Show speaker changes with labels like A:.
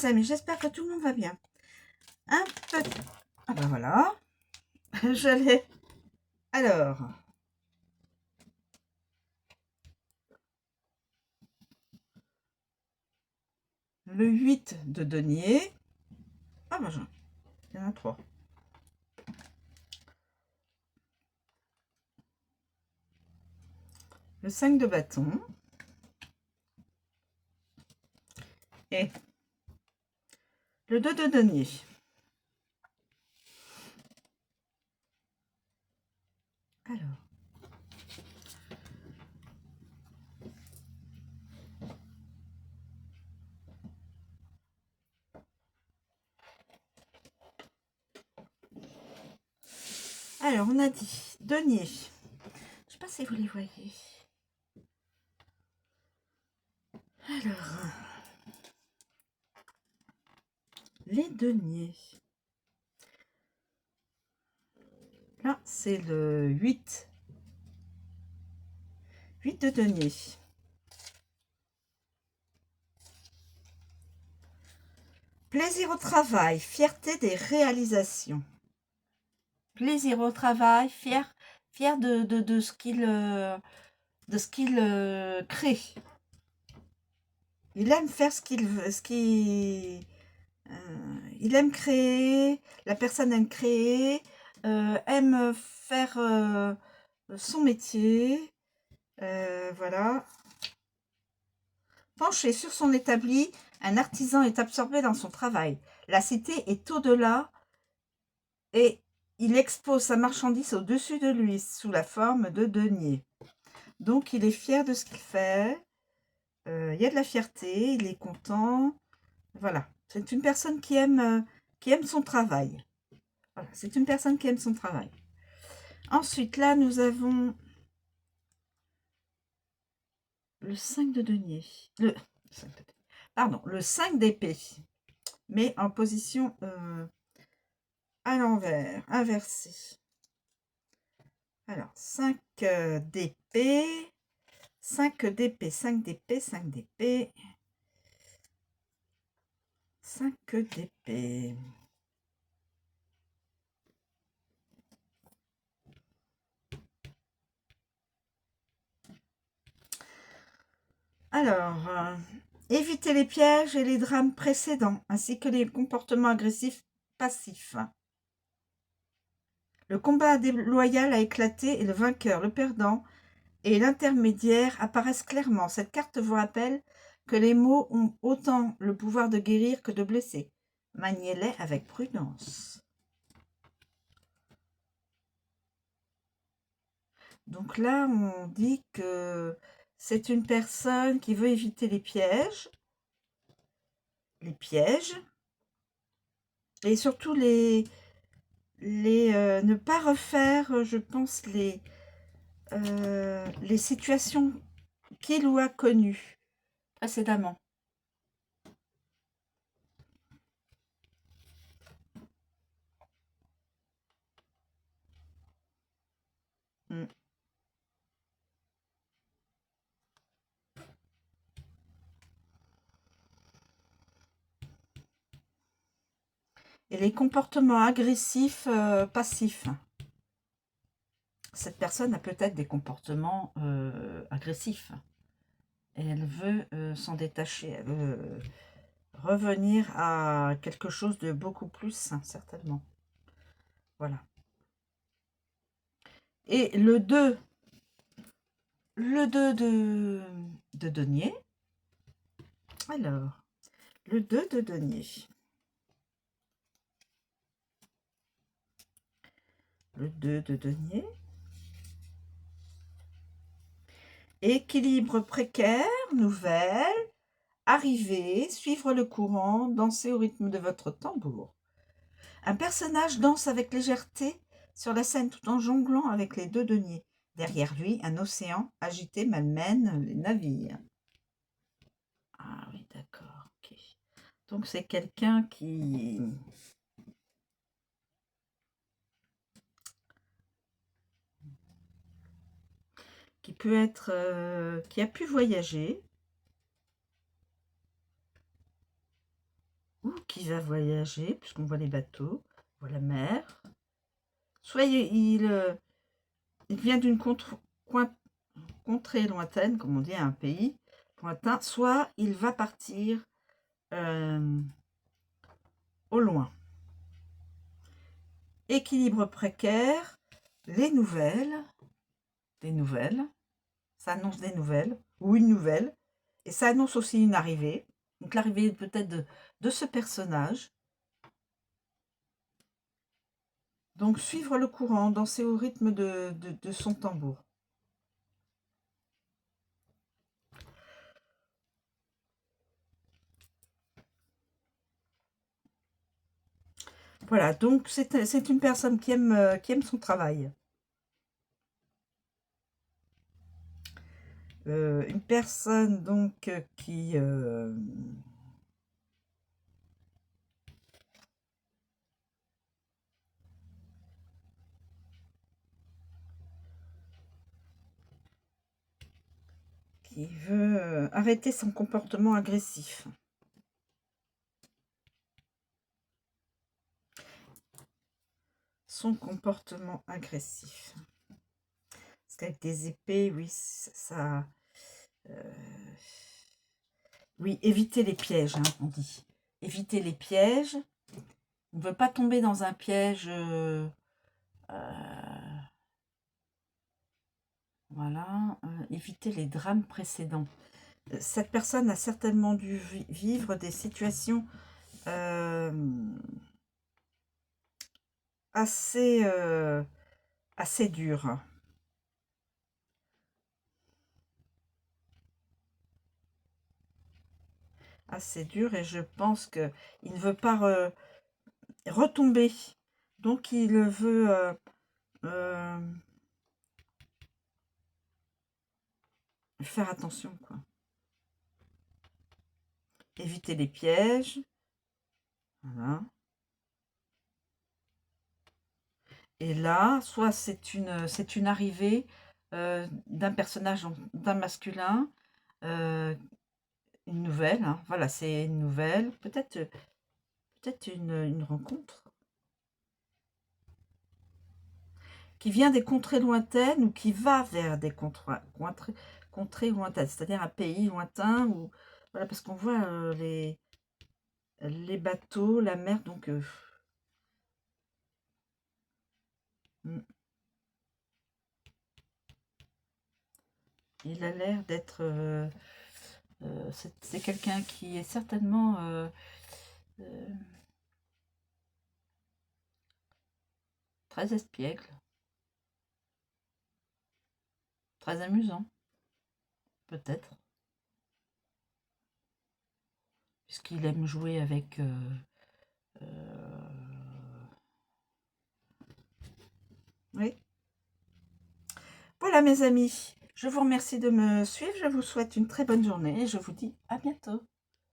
A: Amis, j'espère que tout le monde va bien. Un peu... Ah ben voilà. J'allais... Alors... Le 8 de denier. Ah ben il y en a 3. Le 5 de bâton. Et le 2 de denier. Alors, on a dit denier. Je sais pas si vous les voyez. Alors, les deniers. Là, c'est le 8. 8 de denier. Plaisir au travail, fierté des réalisations. Plaisir au travail, fier de ce qu'il crée. Il aime faire ce qu'il veut, il aime créer, la personne aime créer, aime faire son métier, voilà. Penché sur son établi, un artisan est absorbé dans son travail. La cité est au-delà et il expose sa marchandise au-dessus de lui sous la forme de denier. Donc il est fier de ce qu'il fait, il y a de la fierté, il est content, voilà. C'est une personne qui aime son travail. Voilà, c'est une personne qui aime son travail. Ensuite, là, nous avons le 5 de denier. Le 5 d'épée, mais en position à l'envers, inversée. Alors, 5 d'épée, 5 d'épée, 5 d'épée, 5 d'épée, 5 d'épée. Alors, éviter les pièges et les drames précédents, ainsi que les comportements agressifs passifs. Le combat déloyal a éclaté et le vainqueur, le perdant et l'intermédiaire apparaissent clairement. Cette carte vous rappelle que les mots ont autant le pouvoir de guérir que de blesser. Maniez-les avec prudence. Donc là, on dit que c'est une personne qui veut éviter les pièges, et surtout ne pas refaire, je pense, les situations qu'il ou a connues précédemment. Mm. Et les comportements agressifs passifs. Cette personne a peut-être des comportements agressifs. Et elle veut s'en détacher. Elle veut revenir à quelque chose de beaucoup plus sain, certainement. Voilà. Et le 2 de denier. Alors, le 2 de denier. Le 2 de denier. Équilibre précaire, nouvelle, arrivée, suivre le courant, danser au rythme de votre tambour. Un personnage danse avec légèreté sur la scène tout en jonglant avec les 2 deniers. Derrière lui, un océan agité malmène les navires. Ah oui, d'accord, ok. Donc c'est quelqu'un qui peut être, qui a pu voyager, ou qui va voyager, puisqu'on voit les bateaux, on voit la mer. Soit il vient d'une contrée lointaine, comme on dit, un pays lointain, soit il va partir au loin. Équilibre précaire, les nouvelles, ça annonce des nouvelles, ou une nouvelle, et ça annonce aussi une arrivée. Donc l'arrivée peut-être de ce personnage. Donc suivre le courant, danser au rythme de son tambour. Voilà, donc c'est une personne qui aime son travail. Une personne donc qui veut arrêter son comportement agressif. Son comportement agressif. Parce qu'avec des épées, oui, ça... oui, éviter les pièges, hein, on dit. Éviter les pièges. On ne veut pas tomber dans un piège... voilà. Éviter les drames précédents. Cette personne a certainement dû vivre des situations assez dures. Assez dures, et je pense qu'il ne veut pas retomber. Donc il veut faire attention, quoi. Éviter les pièges. Voilà. Et là, soit c'est une arrivée d'un personnage, d'un masculin, une nouvelle, hein. Voilà, c'est une nouvelle, peut-être une rencontre qui vient des contrées lointaines ou qui va vers des contrées lointaines, c'est-à-dire un pays lointain, ou voilà, parce qu'on voit les bateaux, la mer, donc il a l'air d'être... c'est quelqu'un qui est certainement très espiègle, très amusant, peut-être, puisqu'il aime jouer avec... oui. Voilà mes amis, je vous remercie de me suivre, je vous souhaite une très bonne journée et je vous dis à bientôt.